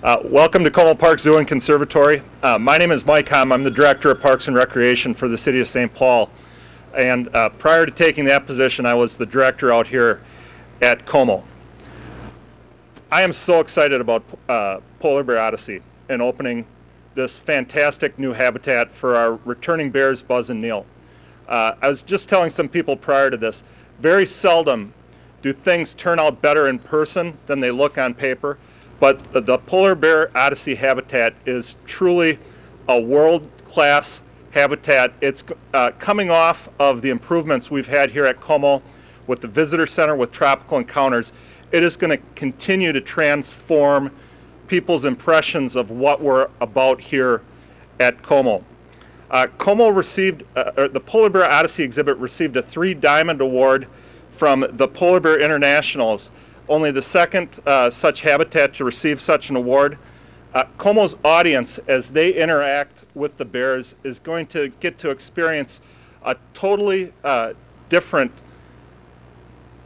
Welcome to Como Park Zoo and Conservatory. My name is Mike Hom. I'm the Director of Parks and Recreation for the City of St. Paul. And prior to taking that position, I was the director out here at Como. I am so excited about Polar Bear Odyssey and opening this fantastic new habitat for our returning bears, Buzz and Neil. I was just telling some people prior to this, very seldom do things turn out better in person than they look on paper. But the Polar Bear Odyssey habitat is truly a world-class habitat. It's coming off of the improvements we've had here at Como with the visitor center, with tropical encounters. It is going to continue to transform people's impressions of what we're about here at Como. Como received, the Polar Bear Odyssey exhibit received a 3-diamond award from the Polar Bear Internationals, only the second such habitat to receive such an award. Como's audience, as they interact with the bears, is going to get to experience a totally different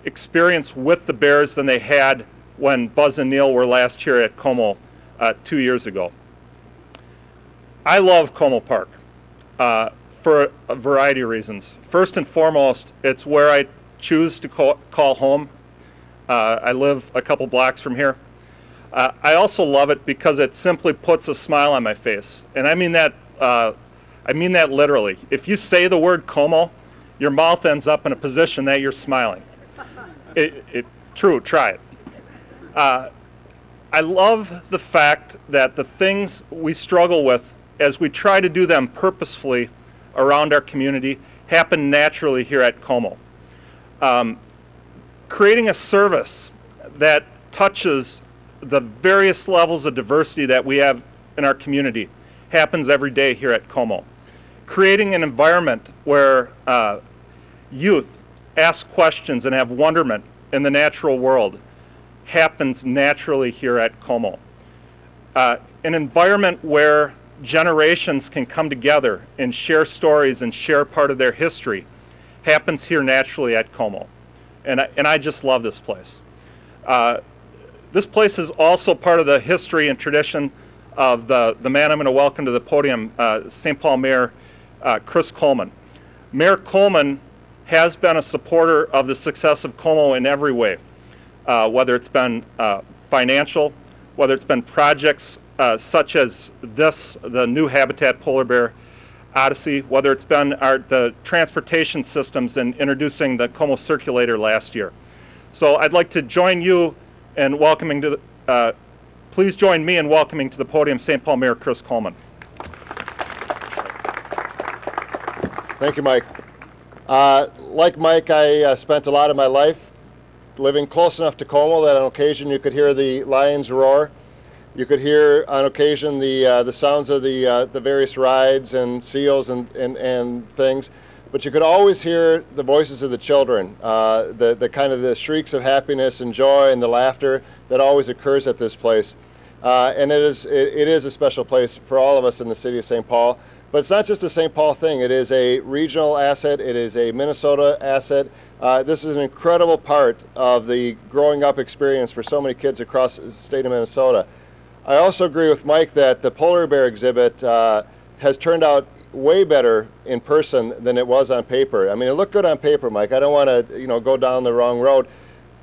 experience with the bears than they had when Buzz and Neil were last here at Como 2 years ago. I love Como Park for a variety of reasons. First and foremost, it's where I choose to call home. I live a couple blocks from here. I also love it because it simply puts a smile on my face, and I mean that literally. If you say the word Como, your mouth ends up in a position that you're smiling. True, try it. I love the fact that the things we struggle with as we try to do them purposefully around our community happen naturally here at Como. Creating a service that touches the various levels of diversity that we have in our community happens every day here at Como. Creating an environment where youth ask questions and have wonderment in the natural world happens naturally here at Como. An environment where generations can come together and share stories and share part of their history happens here naturally at Como. And I just love this place. This place is also part of the history and tradition of the man I'm going to welcome to the podium, St. Paul Mayor Chris Coleman. Mayor Coleman has been a supporter of the success of Como in every way, whether it's been financial, whether it's been projects such as this, the new habitat Polar Bear Odyssey, whether it's been the transportation systems and introducing the Como Circulator last year. So I'd like to join you in welcoming to the, please join me in welcoming to the podium St. Paul Mayor Chris Coleman. Thank you, Mike. Like Mike, I spent a lot of my life living close enough to Como that on occasion you could hear the lions roar. You could hear on occasion the sounds of the various rides and seals and things, but you could always hear the voices of the children, the kind of the shrieks of happiness and joy and the laughter that always occurs at this place. And it is a special place for all of us in the city of St. Paul. But it's not just a St. Paul thing. It is a regional asset. It is a Minnesota asset. This is an incredible part of the growing up experience for so many kids across the state of Minnesota. I also agree with Mike that the Polar Bear exhibit has turned out way better in person than it was on paper. I mean, it looked good on paper, Mike. I don't want to, go down the wrong road,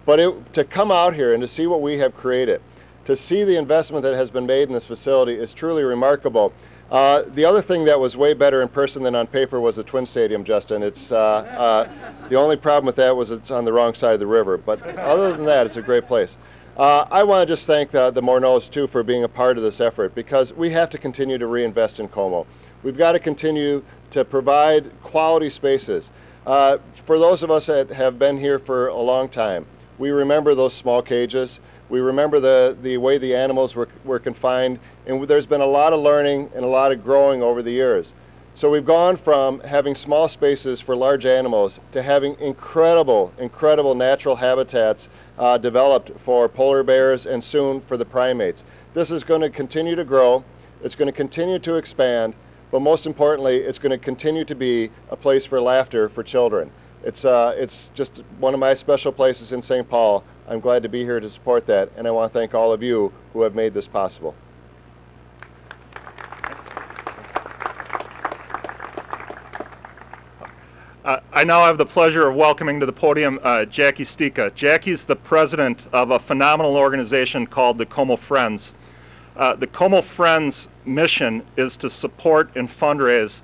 but to come out here and to see what we have created, to see the investment that has been made in this facility is truly remarkable. The other thing that was way better in person than on paper was the Twin Stadium, Justin. It's the only problem with that was it's on the wrong side of the river, but other than that, it's a great place. I want to just thank the Morneaus too for being a part of this effort, because we have to continue to reinvest in Como. We've got to continue to provide quality spaces. For those of us that have been here for a long time, we remember those small cages. We remember the way the animals were confined, and there's been a lot of learning and a lot of growing over the years. So we've gone from having small spaces for large animals to having incredible natural habitats developed for polar bears and soon for the primates. This is going to continue to grow, it's going to continue to expand, but most importantly, it's going to continue to be a place for laughter for children. It's just one of my special places in St. Paul. I'm glad to be here to support that, and I want to thank all of you who have made this possible. I now have the pleasure of welcoming to the podium Jackie Stika. Jackie's the president of a phenomenal organization called the Como Friends. The Como Friends mission is to support and fundraise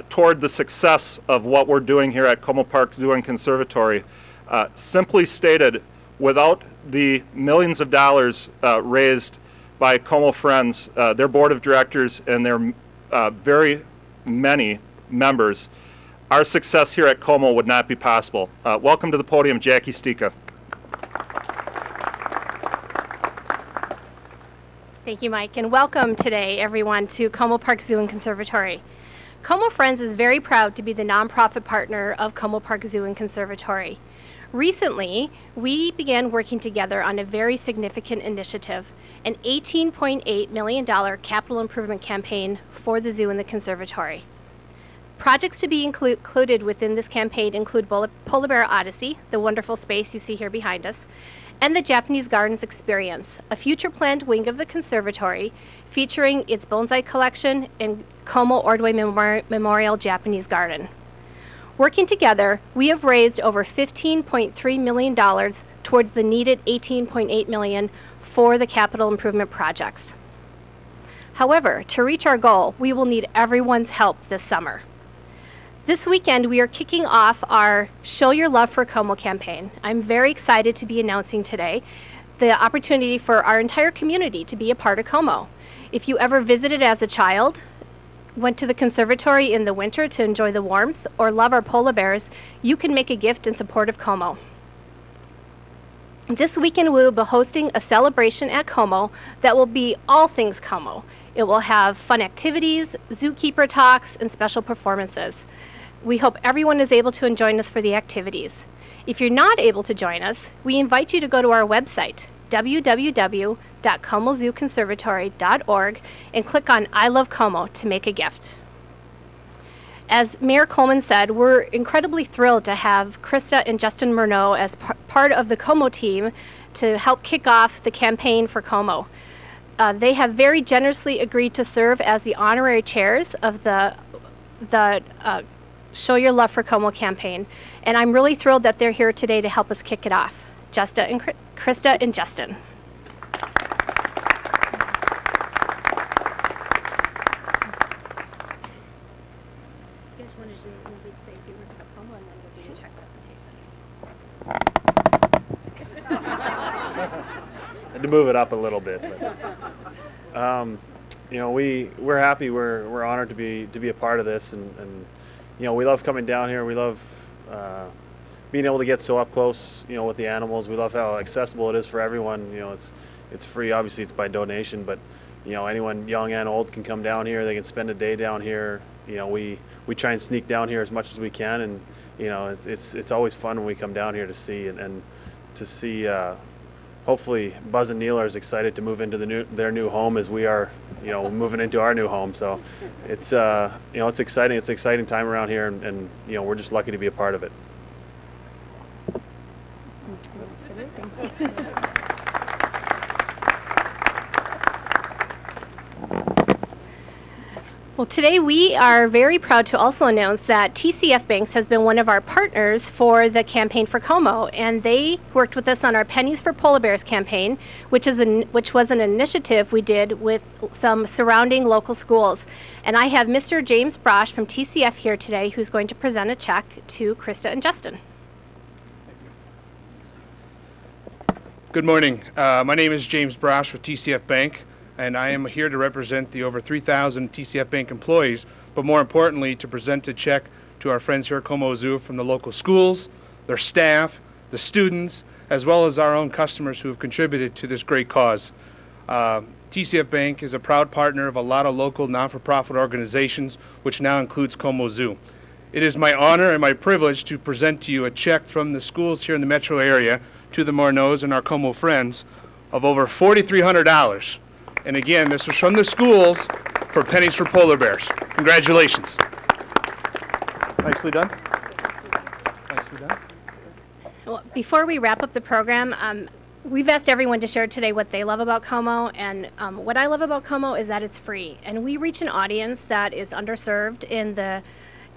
toward the success of what we're doing here at Como Park Zoo and Conservatory. Simply stated, without the millions of dollars raised by Como Friends, their board of directors and their very many members, our success here at Como would not be possible. Welcome to the podium, Jackie Stika. Thank you, Mike, and welcome today, everyone, to Como Park Zoo and Conservatory. Como Friends is very proud to be the nonprofit partner of Como Park Zoo and Conservatory. Recently, we began working together on a very significant initiative, an $18.8 million capital improvement campaign for the zoo and the conservatory. Projects to be included within this campaign include Polar Bear Odyssey, the wonderful space you see here behind us, and the Japanese Gardens Experience, a future planned wing of the conservatory featuring its bonsai collection in Como Ordway Memorial Japanese Garden. Working together, we have raised over $15.3 million towards the needed $18.8 million for the capital improvement projects. However, to reach our goal, we will need everyone's help this summer. This weekend, we are kicking off our Show Your Love for Como campaign. I'm very excited to be announcing today the opportunity for our entire community to be a part of Como. If you ever visited as a child, went to the conservatory in the winter to enjoy the warmth, or love our polar bears, you can make a gift in support of Como. This weekend, we will be hosting a celebration at Como that will be all things Como. It will have fun activities, zookeeper talks, and special performances. We hope everyone is able to join us for the activities. If you're not able to join us, we invite you to go to our website, www.comozooconservatory.org, and click on I Love Como to make a gift. As Mayor Coleman said, we're incredibly thrilled to have Krista and Justin Morneau as part of the Como team to help kick off the campaign for Como. They have very generously agreed to serve as the honorary chairs of the Show Your Love for Como campaign, and I'm really thrilled that they're here today to help us kick it off. Krista and Justin. You guys want to just maybe say a few words about Como, and then we'll do your check presentation. To move it up a little bit. You know, we're happy. We're honored to be a part of this, and you know, we love coming down here. We love being able to get so up close, you know, with the animals. We love how accessible it is for everyone. You know, it's free. Obviously, it's by donation, but you know, anyone young and old can come down here. They can spend a day down here. You know, we try and sneak down here as much as we can, and you know, it's always fun when we come down here to see and to see. Hopefully, Buzz and Neil are as excited to move into their new home as we are, you know, moving into our new home. So, it's you know, it's exciting. It's an exciting time around here, and you know, we're just lucky to be a part of it. Well, today we are very proud to also announce that TCF Bank has been one of our partners for the campaign for Como, and they worked with us on our Pennies for Polar Bears campaign, which was an initiative we did with some surrounding local schools. And I have Mr. James Brosh from TCF here today, who's going to present a check to Krista and Justin. Good morning. My name is James Brosh with TCF Bank, and I am here to represent the over 3,000 TCF Bank employees, but more importantly, to present a check to our friends here at Como Zoo from the local schools, their staff, the students, as well as our own customers who have contributed to this great cause. TCF Bank is a proud partner of a lot of local non-for-profit organizations, which now includes Como Zoo. It is my honor and my privilege to present to you a check from the schools here in the metro area to the Morneaus and our Como friends of over $4,300. And again, this was from the schools for Pennies for Polar Bears. Congratulations. Nicely done. Well, before we wrap up the program, we've asked everyone to share today what they love about Como, and what I love about Como is that it's free, and we reach an audience that is underserved in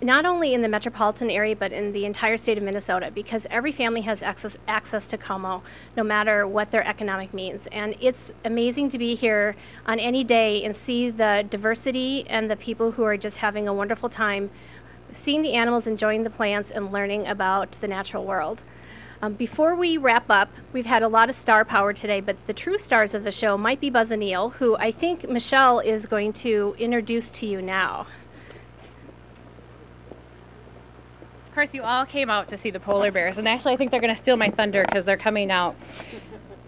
not only in the metropolitan area, but in the entire state of Minnesota, because every family has access to Como, no matter what their economic means. And it's amazing to be here on any day and see the diversity and the people who are just having a wonderful time, seeing the animals, enjoying the plants, and learning about the natural world. Before we wrap up, we've had a lot of star power today, but the true stars of the show might be Buzz and Neil, who I think Michelle is going to introduce to you now. Of course, you all came out to see the polar bears, and actually I think they're going to steal my thunder because they're coming out.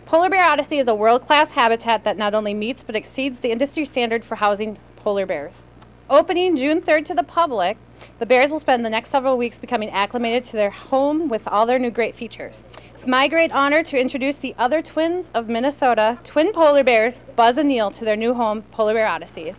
Polar Bear Odyssey is a world-class habitat that not only meets but exceeds the industry standard for housing polar bears. Opening June 3rd to the public, the bears will spend the next several weeks becoming acclimated to their home with all their new great features. It's my great honor to introduce the other twins of Minnesota, twin polar bears, Buzz and Neil, to their new home, Polar Bear Odyssey.